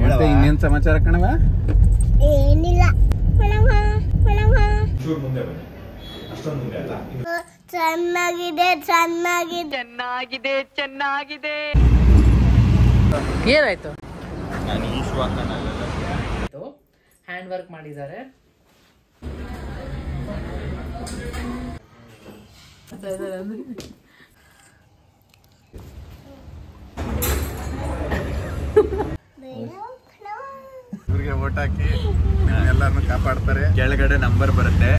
ಮತ್ತೆ ಇನ್ನೇನ್ ಸಮಾಚಾರ ಕಣವ? ಏನಿಲ್ಲ. ಚೆನ್ನಾಗಿದೆ ಚೆನ್ನಾಗಿದೆ ಚೆನ್ನಾಗಿದೆ ಚೆನ್ನಾಗಿದೆ. ಏನಾಯ್ತು? ಹ್ಯಾಂಡ್ ವರ್ಕ್ ಮಾಡಿದ್ದಾರೆ. ಇವ್ರಿಗೆ ಓಟ್ ಹಾಕಿ ಎಲ್ಲಾರನ್ನು ಕಾಪಾಡ್ತಾರೆ. ಕೆಳಗಡೆ ನಂಬರ್ ಬರುತ್ತೆ.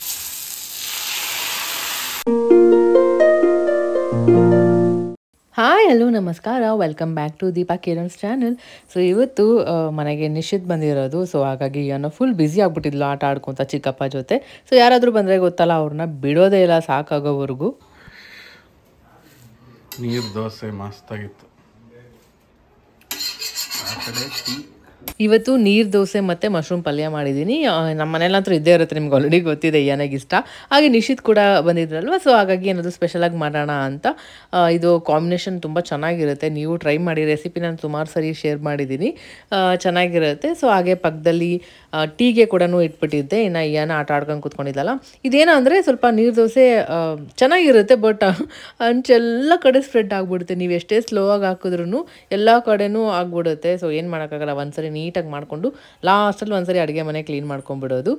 ಹಾಯ್ ಹಲೋ ನಮಸ್ಕಾರ, welcome back to Deepa Kiran's channel. So ಇವತ್ತು ಮನೆಗೆ ನಿಶ್ಚಿತ್ ಬಂದಿರೋದು. ಸೊ ಹಾಗಾಗಿ ಏನೋ ಫುಲ್ ಬ್ಯುಸಿ ಆಗ್ಬಿಟ್ಟಿದ್ಲು ಆಟ ಆಡ್ಕೊತ ಚಿಕ್ಕಪ್ಪ ಜೊತೆ. ಸೊ ಯಾರಾದರೂ ಬಂದರೆ ಗೊತ್ತಲ್ಲ, ಅವ್ರನ್ನ ಬಿಡೋದೇ ಇಲ್ಲ ಸಾಕಾಗೋವರೆಗೂ. ನೀರು ದೋಸೆ ಮಸ್ತಾಗಿತ್ತು. ಆ ಕಡೆ ಟೀ. ಇವತ್ತು ನೀರು ದೋಸೆ ಮತ್ತು ಮಶ್ರೂಮ್ ಪಲ್ಯ ಮಾಡಿದ್ದೀನಿ. ನಮ್ಮ ಮನೇಲಂತೂ ಇದ್ದೇ ಇರುತ್ತೆ, ನಿಮ್ಗೆ ಆಲ್ರೆಡಿ ಗೊತ್ತಿದೆ ಏನಾಗಿ ಇಷ್ಟ. ಹಾಗೆ ನಿಶ್ಚಿತ್ ಕೂಡ ಬಂದಿದ್ರಲ್ವ, ಸೊ ಹಾಗಾಗಿ ಏನಾದರೂ ಸ್ಪೆಷಲಾಗಿ ಮಾಡೋಣ ಅಂತ. ಇದು ಕಾಂಬಿನೇಷನ್ ತುಂಬ ಚೆನ್ನಾಗಿರುತ್ತೆ. ನೀವು ಟ್ರೈ ಮಾಡಿ, ರೆಸಿಪಿ ನಾನು ಸುಮಾರು ಸರಿ ಶೇರ್ ಮಾಡಿದ್ದೀನಿ, ಚೆನ್ನಾಗಿರುತ್ತೆ. ಸೊ ಹಾಗೆ ಪಕ್ಕದಲ್ಲಿ ಟೀಗೆ ಕೂಡ ಇಟ್ಬಿಟ್ಟಿದ್ದೆ. ಇನ್ನು ಏನ ಆಟ ಆಡ್ಕೊಂಡು ಕೂತ್ಕೊಂಡಿದ್ದಲ್ಲ. ಇದೇನೋ ಅಂದರೆ ಸ್ವಲ್ಪ ನೀರು ದೋಸೆ ಚೆನ್ನಾಗಿರುತ್ತೆ, ಬಟ್ ಅಂಚೆಲ್ಲ ಕಡೆ ಸ್ಪ್ರೆಡ್ ಆಗಿಬಿಡುತ್ತೆ. ನೀವು ಎಷ್ಟೇ ಸ್ಲೋ ಆಗಿ ಹಾಕಿದ್ರೂ ಎಲ್ಲ ಕಡೆನೂ ಆಗ್ಬಿಡುತ್ತೆ. ಸೊ ಏನು ಮಾಡೋಕ್ಕಾಗಲ್ಲ, ಒಂದ್ಸರಿ ನೀಟಾಗಿ ಮಾಡಿಕೊಂಡು ಲಾಸ್ಟಲ್ಲಿ ಒಂದ್ಸರಿ ಅಡುಗೆ ಮನೆ ಕ್ಲೀನ್ ಮಾಡ್ಕೊಂಡ್ಬಿಡೋದು.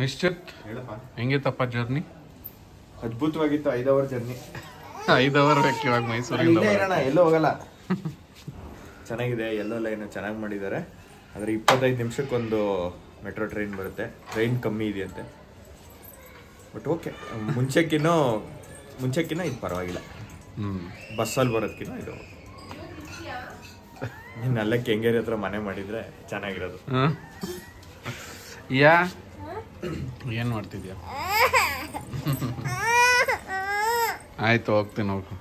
ನಿಶ್ಚಿತ್, ಹೆಂಗಿತ್ತಪ್ಪ ಜರ್ನಿ? ಅದ್ಭುತವಾಗಿತ್ತು. 5 ಅವರ್ ಜರ್ನಿ. 5 ಅವರ್ ಬೇಕು ಇವಾಗ ಮೈಸೂರಿಂದ. ಎಲ್ಲೋ ಹೋಗಲ್ಲ. ಚೆನ್ನಾಗಿದೆ. ಎಲ್ಲೋ ಲೈನ್ ಚೆನ್ನಾಗಿ ಮಾಡಿದ್ದಾರೆ. ಆದರೆ 25 ನಿಮಿಷಕ್ಕೊಂದು ಮೆಟ್ರೋ ಟ್ರೈನ್ ಬರುತ್ತೆ. ಟ್ರೈನ್ ಕಮ್ಮಿ ಇದೆಯಂತೆ, ಬಟ್ ಓಕೆ. ಮುಂಚೆಕ್ಕಿನ್ನ ಇದು ಪರವಾಗಿಲ್ಲ. ಬಸ್ಸಲ್ಲಿ ಬರೋದಕ್ಕಿಂತ ಇದು ಇನ್ನು ಅಲ್ಲೇ ಕೆಂಗೇರಿ ಹತ್ರ ಮನೆ ಮಾಡಿದ್ರೆ ಚೆನ್ನಾಗಿರೋದು. ಯಾ ಏನು ಮಾಡ್ತಿದ್ಯಾ? ಆಯ್ತು, ಹೋಗ್ತೀನಿ ಹೋಗು.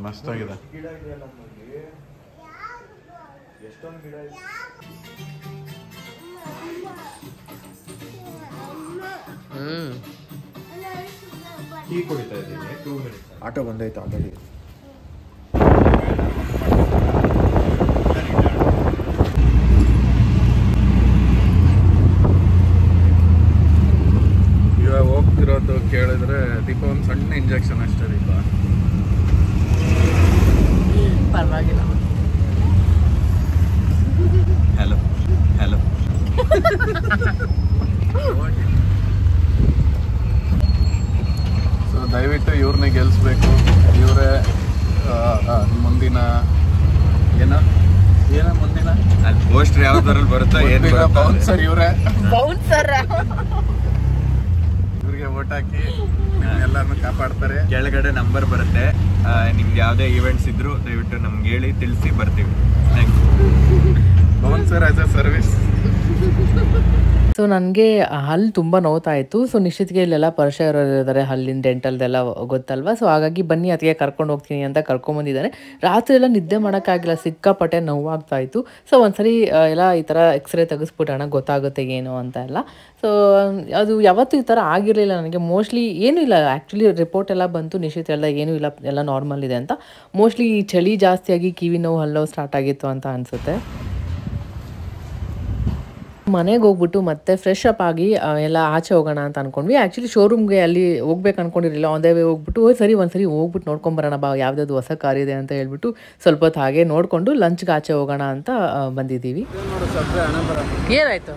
ಮಸ್ತಾಗಿದೆ. ಟೀ ಕುಡಿತಾ ಇದ್ದೀನಿ. 2 ಮಿನಿಟ್ಸ್. ಆಟೋ ಬಂದಾಯ್ತು ಆಲ್ರೆಡಿ. ಇವಾಗ ಹೋಗ್ತಿರೋದು ಕೇಳಿದ್ರೆ ದೀಪ ಒಂದು ಸಣ್ಣ ಇಂಜೆಕ್ಷನ್ ಅಷ್ಟೇ. ದೀಪ ಪರವಾಗಿಲ್ಲ. Hello hello. ಸೊ ದಯವಿಟ್ಟು ಇವ್ರನ್ನೇ ಗೆಲ್ಲಿಸ್ಬೇಕು. ಇವರೇ ಮುಂದಿನ ಏನೋ ಮುಂದಿನ ಅಲ್ಲಿ ಪೋಸ್ಟರ್ ಯಾವ್ದ್ರಲ್ಲಿ ಬರುತ್ತೋ ಏನು ಬೌನ್ಸರ್. ಇವರೇ ಬೌನ್ಸರ್. ಇವ್ರಿಗೆ ಓಟ್ ಹಾಕಿ ಎಲ್ಲಾರನ್ನು ಕಾಪಾಡ್ತಾರೆ. ಕೆಳಗಡೆ ನಂಬರ್ ಬರುತ್ತೆ. ನಿಮ್ಗೆ ಯಾವುದೇ ಈವೆಂಟ್ಸ್ ಇದ್ರು ದಯವಿಟ್ಟು ನಮ್ಗೆ ಹೇಳಿ, ತಿಳಿಸಿ, ಬರ್ತೀವಿ. Thanks. Bouncer as A service. So ನನಗೆ ಹಲ್ಲು ತುಂಬ ನೋವ್ತಾ ಇತ್ತು. ಸೊ ನಿಶ್ಚಿತ್ಗೆ ಇಲ್ಲೆಲ್ಲ ಪರಿಚಯ ಇರೋರಿದ್ದಾರೆ, ಹಲ್ಲಿನ ಡೆಂಟಲ್ದೆಲ್ಲ ಗೊತ್ತಲ್ವ. ಸೊ ಹಾಗಾಗಿ ಬನ್ನಿ ಅದಕ್ಕೆ ಕರ್ಕೊಂಡು ಹೋಗ್ತೀನಿ ಅಂತ ಕರ್ಕೊಂಬಂದಿದ್ದಾರೆ. ರಾತ್ರಿ ಎಲ್ಲ ನಿದ್ದೆ ಮಾಡೋಕ್ಕಾಗಿಲ್ಲ, ಸಿಕ್ಕಾಪಟ್ಟೆ ನೋವಾಗ್ತಾ ಇತ್ತು. ಸೊ ಒಂದ್ಸರಿ ಎಲ್ಲ ಈ ಥರ ಎಕ್ಸ್ರೇ ತೆಗೆಸ್ಬಿಟ್ಟೋಣ, ಗೊತ್ತಾಗುತ್ತೆ ಏನು ಅಂತ ಎಲ್ಲ. ಸೊ ಅದು ಯಾವತ್ತೂ ಈ ಥರ ಆಗಿರಲಿಲ್ಲ ನನಗೆ. ಮೋಸ್ಟ್ಲಿ ಏನೂ ಇಲ್ಲ, ಆ್ಯಕ್ಚುಲಿ ರಿಪೋರ್ಟ್ ಎಲ್ಲ ಬಂತು, ನಿಶ್ಚಿತ್ ಎಲ್ಲ ಏನೂ ಇಲ್ಲ, ಎಲ್ಲ ನಾರ್ಮಲ್ ಇದೆ ಅಂತ. ಮೋಸ್ಟ್ಲಿ ಈ ಚಳಿ ಜಾಸ್ತಿಯಾಗಿ ಕಿವಿ ನೋವು, ಹಲ್ಲು ಸ್ಟಾರ್ಟ್ ಆಗಿತ್ತು ಅಂತ ಅನಿಸುತ್ತೆ. ಮನೆಗೆ ಹೋಗ್ಬಿಟ್ಟು ಮತ್ತೆ ಫ್ರೆಶ್ ಅಪ್ ಆಗಿ ಎಲ್ಲ ಆಚೆ ಹೋಗೋಣ ಅಂತ ಅಂದ್ಕೊಂಡ್ವಿ. ಆ್ಯಕ್ಚುಲಿ ಶೋರೂಮ್ಗೆ ಅಲ್ಲಿ ಹೋಗ್ಬೇಕು ಅಂದ್ಕೊಂಡಿರಲಿಲ್ಲ. ಆನ್ ದ ವೇ ಹೋಗ್ಬಿಟ್ಟು ಒಂದ್ಸರಿ ಹೋಗ್ಬಿಟ್ಟು ನೋಡ್ಕೊಂಬರೋಣ ಬಾ, ಯಾವ್ದಾದ್ರು ಹೊಸ ಕಾರ್ ಇದೆ ಅಂತ ಹೇಳ್ಬಿಟ್ಟು ಸ್ವಲ್ಪ ಹೊತ್ತು ಹಾಗೆ ನೋಡಿಕೊಂಡು ಲಂಚ್ಗೆ ಆಚೆ ಹೋಗೋಣ ಅಂತ ಬಂದಿದ್ದೀವಿ. ಏನಾಯಿತು?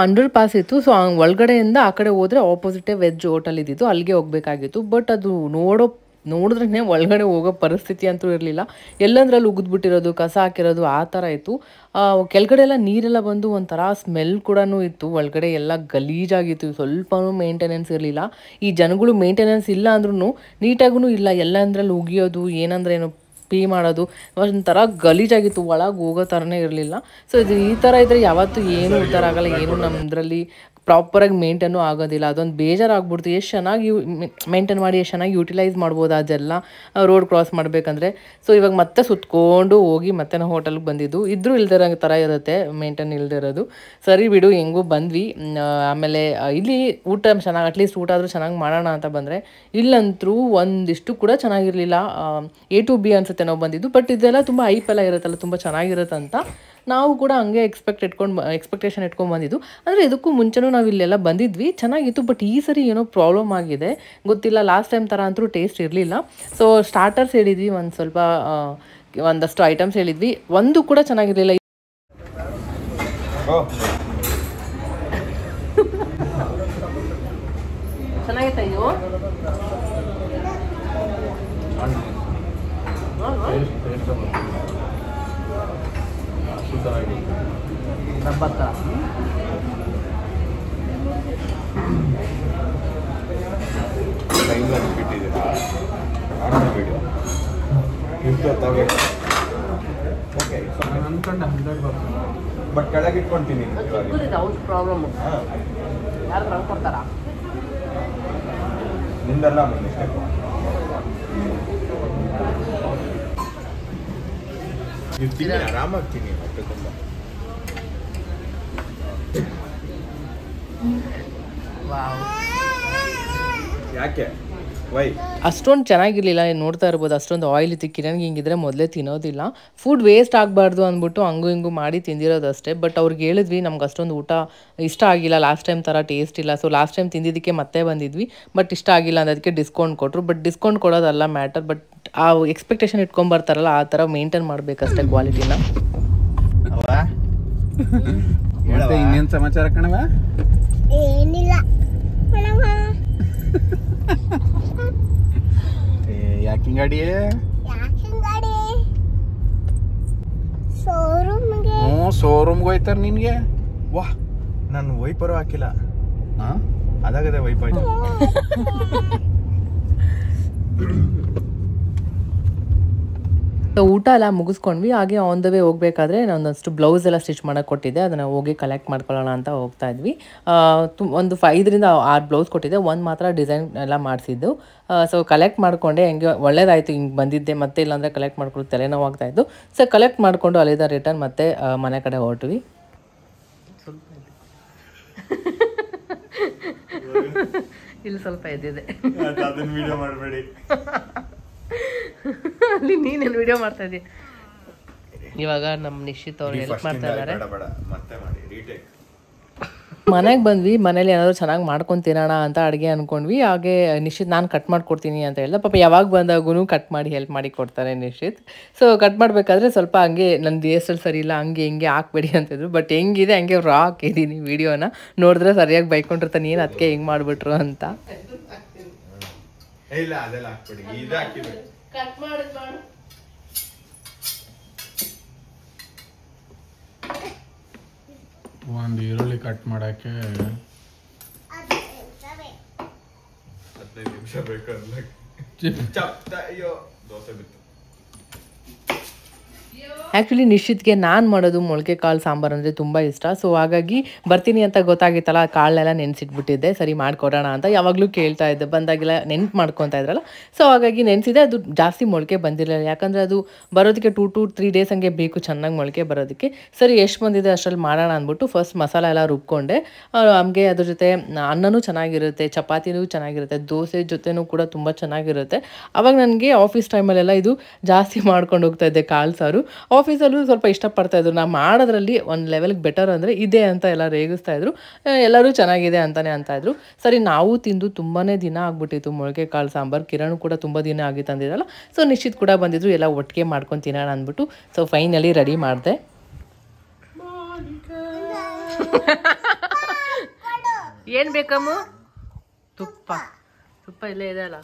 ಅಂಡರ್ ಪಾಸ್ ಇತ್ತು. ಸೊ ಒಳಗಡೆಯಿಂದ ಆ ಕಡೆ ಹೋದರೆ ಆಪೋಸಿಟೇ ವೆಜ್ ಹೋಟೆಲ್ ಇದ್ದಿತ್ತು, ಅಲ್ಲಿಗೆ ಹೋಗಬೇಕಾಗಿತ್ತು. ಬಟ್ ಅದು ನೋಡಿದ್ರೆ ಒಳಗಡೆ ಹೋಗೋ ಪರಿಸ್ಥಿತಿ ಅಂತೂ ಇರಲಿಲ್ಲ. ಎಲ್ಲಂದ್ರಲ್ಲಿ ಉಗಿದ್ಬಿಟ್ಟಿರೋದು, ಕಸ ಹಾಕಿರೋದು, ಆ ಥರ ಇತ್ತು. ಕೆಳಗಡೆ ಎಲ್ಲ ನೀರೆಲ್ಲ ಬಂದು ಒಂಥರ ಸ್ಮೆಲ್ ಕೂಡ ಇತ್ತು. ಒಳಗಡೆ ಎಲ್ಲ ಗಲೀಜಾಗಿತ್ತು, ಸ್ವಲ್ಪನೂ ಮೇಂಟೆನೆನ್ಸ್ ಇರಲಿಲ್ಲ. ಈ ಜನಗಳು ಮೇಂಟೆನೆನ್ಸ್ ಇಲ್ಲ ಅಂದ್ರೂ ನೀಟಾಗೂ ಇಲ್ಲ, ಎಲ್ಲಂದ್ರಲ್ಲಿ ಉಗಿಯೋದು, ಏನಂದ್ರೇನು ಪೀ ಮಾಡೋದು, ಒಂಥರ ಗಲೀಜಾಗಿತ್ತು, ಒಳಗೆ ಹೋಗೋ ಥರನೇ ಇರಲಿಲ್ಲ. ಸೊ ಇದು ಈ ಥರ ಇದ್ದರೆ ಯಾವತ್ತೂ ಏನೂ ಉದ್ಧಾರ ಆಗಲ್ಲ, ಏನೂ ನಮ್ಮದ್ರಲ್ಲಿ ಪ್ರಾಪರಾಗಿ ಮೇಂಟೈನು ಆಗೋದಿಲ್ಲ. ಅದೊಂದು ಬೇಜಾರಾಗ್ಬಿಡ್ತು. ಎಷ್ಟು ಚೆನ್ನಾಗಿ ಮೇಂಟೈನ್ ಮಾಡಿ ಎಷ್ಟು ಚೆನ್ನಾಗಿ ಯುಟಿಲೈಸ್ ಮಾಡ್ಬೋದು ಅದೆಲ್ಲ ರೋಡ್ ಕ್ರಾಸ್ ಮಾಡಬೇಕಂದ್ರೆ. ಸೊ ಇವಾಗ ಮತ್ತೆ ಸುತ್ಕೊಂಡು ಹೋಗಿ ಮತ್ತೆ ನಾವು ಹೋಟೆಲ್ಗೆ ಬಂದಿದ್ದು. ಇದ್ರೂ ಇಲ್ದಿರೋ ಥರ ಇರುತ್ತೆ ಮೇಂಟೈನ್ ಇಲ್ದಿರೋದು. ಸರಿ ಬಿಡು ಹೆಂಗೂ ಬಂದ್ವಿ. ಆಮೇಲೆ ಇಲ್ಲಿ ಊಟ ಚೆನ್ನಾಗಿ ಅಟ್ಲೀಸ್ಟ್ ಊಟ ಆದರೂ ಚೆನ್ನಾಗಿ ಮಾಡೋಣ ಅಂತ ಬಂದರೆ ಇಲ್ಲಂತರೂ ಒಂದಿಷ್ಟು ಕೂಡ ಚೆನ್ನಾಗಿರಲಿಲ್ಲ. A to B ಅನ್ಸುತ್ತೆ ನಾವು ಬಂದಿದ್ದು. ಬಟ್ ಇದೆಲ್ಲ ತುಂಬ ಐಪೆಲ್ಲ ಇರುತ್ತಲ್ಲ, ತುಂಬ ಚೆನ್ನಾಗಿರುತ್ತೆ ಅಂತ ನಾವು ಕೂಡ ಹಂಗೆ ಎಕ್ಸ್ಪೆಕ್ಟೇಷನ್ ಇಟ್ಕೊಂಡು ಬಂದಿದ್ದು. ಅಂದರೆ ಇದಕ್ಕೂ ಮುಂಚೆನೂ ನಾವು ಇಲ್ಲೆಲ್ಲ ಬಂದಿದ್ವಿ, ಚೆನ್ನಾಗಿತ್ತು. ಬಟ್ ಈ ಸರಿ ಏನೋ ಪ್ರಾಬ್ಲಮ್ ಆಗಿದೆ ಗೊತ್ತಿಲ್ಲ. ಲಾಸ್ಟ್ ಟೈಮ್ ಥರ ಅಂತೂ ಟೇಸ್ಟ್ ಇರಲಿಲ್ಲ. ಸೊ ಸ್ಟಾರ್ಟರ್ಸ್ ಹೇಳಿದ್ವಿ, ಒಂದು ಸ್ವಲ್ಪ ಒಂದಷ್ಟು ಐಟಮ್ಸ್ ಹೇಳಿದ್ವಿ, ಒಂದು ಕೂಡ ಚೆನ್ನಾಗಿರಲಿಲ್ಲ. ಚೆನ್ನಾಗಿತ್ತ ಇದು? ಬಟ್ ಕೆಳಗೆ ಇಟ್ಕೊಂತೀನಿ. ಪ್ರಾಬ್ಲಮ್ ಯಾರು ತಂದ್ಕೊಡ್ತಾರ? ನಿಂದೆಲ್ಲ ಮುಂದೆ ಇರ್ತೀನಿ, ಆರಾಮಾಗ್ತೀನಿ ಹೊಟ್ಟೆ ತುಂಬ. ಯಾಕೆ ವೈ ಅಷ್ಟೊಂದು ಚೆನ್ನಾಗಿರಲಿಲ್ಲ. ನೋಡ್ತಾ ಇರ್ಬೋದು ಅಷ್ಟೊಂದು ಆಯಿಲ್ ಇತ್ತು. ಕಿರಣ್ಗೆ ಹಿಂಗಿದ್ರೆ ಮೊದಲೇ ತಿನ್ನೋದಿಲ್ಲ. ಫುಡ್ ವೇಸ್ಟ್ ಆಗಬಾರ್ದು ಅಂದ್ಬಿಟ್ಟು ಹಂಗೂ ಹಿಂಗೂ ಮಾಡಿ ತಿಂದಿರೋದಷ್ಟೇ. ಬಟ್ ಅವ್ರಿಗೆ ಹೇಳಿದ್ವಿ ನಮ್ಗೆ ಅಷ್ಟೊಂದು ಊಟ ಇಷ್ಟ ಆಗಿಲ್ಲ, ಲಾಸ್ಟ್ ಟೈಮ್ ಥರ ಟೇಸ್ಟ್ ಇಲ್ಲ. ಸೊ ಲಾಸ್ಟ್ ಟೈಮ್ ತಿಂದಿದ್ದಕ್ಕೆ ಮತ್ತೆ ಬಂದಿದ್ವಿ, ಬಟ್ ಇಷ್ಟ ಆಗಿಲ್ಲ ಅನ್ನೋದಕ್ಕೆ ಡಿಸ್ಕೌಂಟ್ ಕೊಟ್ಟರು. ಬಟ್ ಡಿಸ್ಕೌಂಟ್ ಕೊಡೋದಲ್ಲ ಮ್ಯಾಟರ್, ಬಟ್ ಆ ಎಕ್ಸ್ಪೆಕ್ಟೇಷನ್ ಇಟ್ಕೊಂಬರ್ತಾರಲ್ಲ ಆ ಥರ ಮೇಂಟೈನ್ ಮಾಡಬೇಕಷ್ಟೇ ಕ್ವಾಲಿಟಿನ. ಇನ್ನೇನು ಸಮಾಚಾರ ಕಣವ? ಏನಿಲ್ಲ ಯಾಕಿಂಗ್ ಗಾಡಿ? ಶೋರೂಮ್ಗೆ ಹೋಯ್ತಾರ ನಿನ್ಗೆ? ವಾಹ್, ನಾನು ವೈಪರು ಹಾಕಿಲ್ಲ. ಅದಾಗದೆ ವೈಪ್ ಆಯ್ತು. ಸೊ ಊಟ ಎಲ್ಲ ಮುಗಿಸ್ಕೊಂಡ್ವಿ. ಹಾಗೆ ಆನ್ ದ ವೇ ಹೋಗ್ಬೇಕಾದ್ರೆ ನಾನೊಂದಷ್ಟು ಬ್ಲೌಸ್ ಎಲ್ಲ ಸ್ಟಿಚ್ ಮಾಡೋಕ್ಕೆ ಕೊಟ್ಟಿದ್ದೆ, ಅದನ್ನು ಹೋಗಿ ಕಲೆಕ್ಟ್ ಮಾಡ್ಕೊಳ್ಳೋಣ ಅಂತ ಹೋಗ್ತಾ ಇದ್ವಿ. ಒಂದು 5ರಿಂದ 6 ಬ್ಲೌಸ್ ಕೊಟ್ಟಿದ್ದೆ, ಒಂದು ಮಾತ್ರ ಡಿಸೈನ್ ಎಲ್ಲ ಮಾಡಿಸಿದ್ದು. ಸೊ ಕಲೆಕ್ಟ್ ಮಾಡಿಕೊಂಡೆ, ಹೆಂಗೆ ಒಳ್ಳೇದಾಯಿತು ಹಿಂಗೆ ಬಂದಿದ್ದೆ. ಮತ್ತೆ ಇಲ್ಲಾಂದರೆ ಕಲೆಕ್ಟ್ ಮಾಡ್ಕೊಂಡು ತಲೆನೋವಾಗ್ತಾ ಇತ್ತು. ಸೊ ಕಲೆಕ್ಟ್ ಮಾಡಿಕೊಂಡು ಅಲ್ಲಿಂದ ರಿಟರ್ನ್ ಮತ್ತೆ ಮನೆ ಕಡೆ ಹೊರಟ್ವಿ. ಇಲ್ಲಿ ಸ್ವಲ್ಪ ಎದ್ದಿದೆ, ಅದನ್ನ ವಿಡಿಯೋ ಮಾಡಬೇಡಿ. ಅಲ್ಲಿ ನೀನೇನು ವಿಡಿಯೋ ಮಾಡ್ತಾ ಇದ್ದೀಯ? ಇವಾಗ ನಮ್ಮ ನಿಶ್ಚಿತ್ ಅವ್ರು ಹೆಲ್ಪ್ ಮಾಡ್ತಾ ಇದ್ದಾರೆ. ಮತ್ತೆ ಮಾಡಿ ರೀಟೇಕ್. ಮನೆಗೆ ಬಂದ್ವಿ. ಮನೇಲಿ ಏನಾದರೂ ಚೆನ್ನಾಗಿ ಮಾಡ್ಕೊಂಡು ತಿನ್ನೋಣ ಅಂತ ಅಡುಗೆ ಅಂದ್ಕೊಂಡ್ವಿ. ಹಾಗೆ ನಿಶ್ಚಿತ್ ನಾನು ಕಟ್ ಮಾಡಿಕೊಡ್ತೀನಿ ಅಂತ ಹೇಳ್ದೆ. ಪಾಪ ಯಾವಾಗ ಬಂದಾಗೂ ಕಟ್ ಮಾಡಿ ಹೆಲ್ಪ್ ಮಾಡಿ ಕೊಡ್ತಾರೆ ನಿಶ್ಚಿತ್. ಸೊ ಕಟ್ ಮಾಡಬೇಕಾದ್ರೆ ಸ್ವಲ್ಪ ಹಂಗೆ ನನ್ನ DSL ಸರಿ ಇಲ್ಲ, ಹಂಗೆ ಹಿಂಗೆ ಹಾಕ್ಬೇಡಿ ಅಂತಿದ್ರು. ಬಟ್ ಹೆಂಗಿದೆ ಹಂಗೆ ರಾ ಹಾಕಿದ್ದೀನಿ ವಿಡಿಯೋನ. ನೋಡಿದ್ರೆ ಸರಿಯಾಗಿ ಬೈಕೊಂಡಿರ್ತಾನೆ, ಏನು ಅದಕ್ಕೆ ಹೆಂಗೆ ಮಾಡಿಬಿಟ್ರು ಅಂತ. ಇಲ್ಲ ಅದೆಲ್ಲ ಹಾಕ್ಬಿಡಿ, ಇದು ಹಾಕಿಬಿಡಿ. ಕಟ್ ಮಾಡಿದ್ ಮಾಡು. ಒಂದು ಈರುಳ್ಳಿ ಕಟ್ ಮಾಡಕ್ಕೆ 15 ನಿಮಿಷ ಬೇಕು. ಅಯ್ಯೋ ದೋಸೆ ಬಿತ್ತು. ಆ್ಯಕ್ಚುಲಿ ನಿಶ್ಚಿತ್ಗೆ ನಾನು ಮಾಡೋದು ಮೊಳಕೆ ಕಾಳು ಸಾಂಬಾರು ಅಂದರೆ ತುಂಬ ಇಷ್ಟ. ಸೊ ಹಾಗಾಗಿ ಬರ್ತೀನಿ ಅಂತ ಗೊತ್ತಾಗಿತ್ತಲ್ಲ, ಕಾಳನ್ನೆಲ್ಲ ನೆನೆಸಿಟ್ಬಿಟ್ಟಿದ್ದೆ, ಸರಿ ಮಾಡಿಕೊಡೋಣ ಅಂತ ಯಾವಾಗಲೂ ಕೇಳ್ತಾ ಇದ್ದೆ. ಬಂದಾಗೆಲ್ಲ ನೆನ್ಪು ಮಾಡ್ಕೊತಾ ಇದ್ರಲ್ಲ, ಸೊ ಹಾಗಾಗಿ ನೆನೆಸಿದೆ. ಅದು ಜಾಸ್ತಿ ಮೊಳಕೆ ಬಂದಿರಲಿಲ್ಲ, ಯಾಕಂದರೆ ಅದು ಬರೋದಕ್ಕೆ 2 to 3 ಡೇಸ್ ಹಂಗೆ ಬೇಕು ಚೆನ್ನಾಗಿ ಮೊಳಕೆ ಬರೋದಕ್ಕೆ. ಸರಿ ಎಷ್ಟು ಬಂದಿದೆ ಅಷ್ಟರಲ್ಲಿ ಮಾಡೋಣ ಅಂದ್ಬಿಟ್ಟು ಫಸ್ಟ್ ಮಸಾಲ ಎಲ್ಲ ರುಬ್ಕೊಂಡೆ. ನಮಗೆ ಅದ್ರ ಜೊತೆ ಅನ್ನನೂ ಚೆನ್ನಾಗಿರುತ್ತೆ, ಚಪಾತಿನೂ ಚೆನ್ನಾಗಿರುತ್ತೆ, ದೋಸೆ ಜೊತೆನೂ ಕೂಡ ತುಂಬ ಚೆನ್ನಾಗಿರುತ್ತೆ. ಆವಾಗ ನನಗೆ ಆಫೀಸ್ ಟೈಮಲ್ಲೆಲ್ಲ ಇದು ಜಾಸ್ತಿ ಮಾಡ್ಕೊಂಡು ಹೋಗ್ತಾ ಇದ್ದೆ ಕಾಳು ಸಾರು. ಆಫೀಸಲ್ಲೂ ಸ್ವಲ್ಪ ಇಷ್ಟಪಡ್ತಾಯಿದ್ರು. ನಾ ಮಾಡೋದ್ರಲ್ಲಿ ಒಂದು ಲೆವೆಲ್ಗೆ ಬೆಟರ್ ಅಂದರೆ ಇದೆ ಅಂತ ಎಲ್ಲ ರೇಗಿಸ್ತಾಯಿದ್ರು. ಎಲ್ಲರೂ ಚೆನ್ನಾಗಿದೆ ಅಂತಲೇ ಅಂತಾಯಿದ್ರು. ಸರಿ ನಾವು ತಿಂದು ತುಂಬಾ ದಿನ ಆಗ್ಬಿಟ್ಟಿತ್ತು ಮೊಳಕೆ ಕಾಳು ಸಾಂಬಾರು. ಕಿರಣ್ ಕೂಡ ತುಂಬ ದಿನ ಆಗಿ ತಂದಿದ್ದಲ್ಲ. ಸೊ ನಿಶ್ಚಿತ್ ಕೂಡ ಬಂದಿದ್ರು, ಎಲ್ಲ ಒಟ್ಟಿಗೆ ಮಾಡ್ಕೊಂಡು ತಿನ್ನೋಣ ಅಂದ್ಬಿಟ್ಟು ಸೊ ಫೈನಲಿ ರೆಡಿ ಮಾಡಿದೆ. ಏನು ಬೇಕಮ್ಮ? ತುಪ್ಪ ಇಲ್ಲೇ ಇದೆ ಅಲ್ಲ,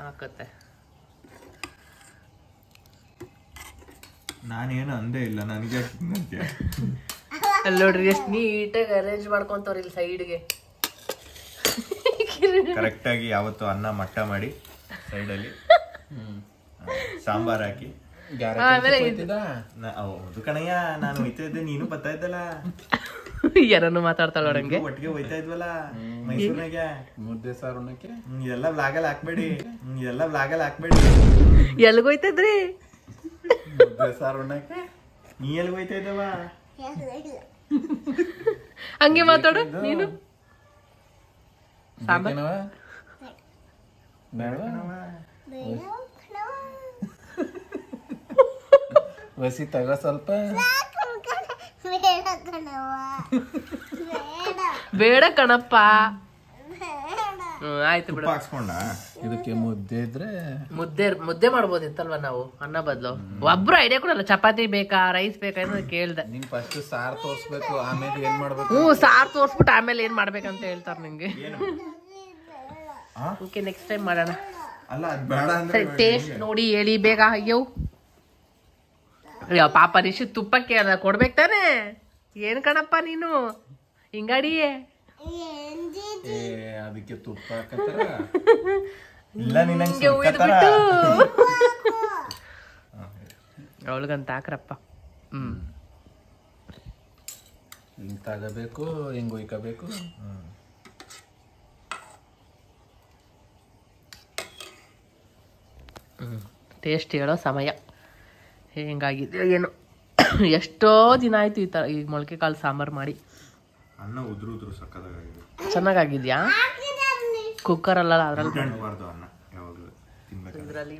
ಹಾಕತ್ತೆ. ನಾನೇನು ಅಂದೇ ಇಲ್ಲ, ನನಗೆ ಅಲ್ಲಿ ನೋಡ್ರಿ ಎಷ್ಟು ನೀಟಾಗಿ ಅರೇಂಜ್ ಮಾಡ್ಕೊಂತವ್ರಿ ಇಲ್ಲಿ ಸೈಡ್ಗೆ. ಕರೆಕ್ಟಾಗಿ ಯಾವತ್ತು ಅನ್ನ ಮಟ್ಟ ಮಾಡಿ ಸೈಡಲ್ಲಿ ಸಾಂಬಾರು ಹಾಕಿ ಆಮೇಲೆ ಹೌದು ಕಣಯ್ಯ, ನಾನು ಹೋಯ್ತಾ ಇದ್ದೆ, ನೀನು ಬರ್ತಾ ಇದ್ದಲ್ಲ, ಯಾರನ್ನು ಮಾತಾಡ್ತಾಳ ಅವರಂಗೆ. ಒಟ್ಟಿಗೆ ಹೋಯ್ತಾ ಇದ್ವಲ್ಲ ಮೈಸೂರಿನಾಗೆ ಮುದ್ದೆ ಸಾರು ಉಣ್ಣಕ್ಕೆ. ಇದೆಲ್ಲ ಬ್ಲಾಗಲ್ಲಿ ಹಾಕ್ಬೇಡಿ, ಇದೆಲ್ಲ ಬ್ಲಾಗಲ್ಲಿ ಹಾಕ್ಬೇಡಿ. ಎಲ್ಗೋಯ್ತದ್ರಿ? ಮುದ್ದೆ ಸಾರು ಉಣ್ಣಕ್ಕೆ. ನೀ ಎಲ್ಲಿ ಹೋಯ್ತಾ ಇದ್ದವ? ಹಂಗೆ ಮಾತಾಡು ನೀನು. ಸಾಂಬಾರ್ ವಸಿ ತಗೋ ಸ್ವಲ್ಪ. ಬೇಡ ಕಣಪ್ಪ. ಆಯ್ತು ಬಿಡು. ಹಾಕ್ಸ್ಕೊಂಡ ಇದಕ್ಕೆ ಮುದ್ದೆ ಇದ್ರೆ ಮುದ್ದೆ ಮಾಡ್ಬೋದಿತ್ತಲ್ವ ನಾವು ಅನ್ನ ಬದ್ಲು. ಒಬ್ರು ಐಡಿಯಾ ಕೊಡಲ್ಲ. ಚಪಾತಿ ಬೇಕಾ ರೈಸ್ ಬೇಕಾ ಅಂತ ಕೇಳ್ದೆ. ನಿಂಗ್ ಫಸ್ಟ್ ಸಾರು ತೋರ್ಸ್ಬೇಕು, ಆಮೇಲೆ ಏನ್ ಮಾಡ್ಬೇಕು. ಸಾರು ತೋರ್ಸ್ಬಿಟ್ಟು ಆಮೇಲೆ ಏನ್ ಮಾಡ್ಬೇಕಂತ ಹೇಳ್ತಾರ ನಿಂಗೆ. ಓಕೆ, ನೆಕ್ಸ್ಟ್ ಟೈಮ್ ಮಾಡೋಣ. ಅಲ್ಲ ಅದ್ ಬೇಡ ಅಂದ್ರೆ ಸರಿ, ಟೇಸ್ಟ್ ನೋಡಿ ಹೇಳಿ ಬೇಗ. ಅಯ್ಯೋ ಪಾಪ ನಿಶು ತುಪ್ಪಕ್ಕೆ ಕೊಡ್ಬೇಕು ತಾನೆ. ಏನ್ ಕಣಪ್ಪ ನೀನು ಹಿಂಗಾಡಿಯೇ. ಅದಕ್ಕೆ ತುಪ್ಪ ಹಾಕತ್ತಾರ. ಇಲ್ಲ ನಿನ್ನಂಗೆ ಅವಳಿಗಂತ ಹಾಕ್ರಪ್ಪ. ಹಿಂಗ್ ತಗೋಬೇಕು, ಹಿಂಗ್ ಒಯ್ಕೋಬೇಕು. ಟೇಸ್ಟ್ ಹೇಳೋ ಸಮಯ. ಹೆಂಗಾಗಿದೆ ಏನು. ಎಷ್ಟೋ ದಿನ ಆಯ್ತು ಈ ತರ ಈ ಮೊಳಕೆ ಕಾಳು ಸಾಂಬಾರು ಮಾಡಿ. ಅನ್ನ ಉದ್ರು ಉದ್ರು ಸಕ್ಕದಾಗಿದೆ. ಚೆನ್ನಾಗಿದ್ಯಾ? ಕುಕ್ಕರ್ ಅಲ್ಲ ಅದ್ರಲ್ಲಿ ಮಾಡಬಾರ್ದು ಅನ್ನ ಯಾವಾಗಲೂ ತಿನ್ಬೇಕು. ಇದ್ರಲ್ಲಿ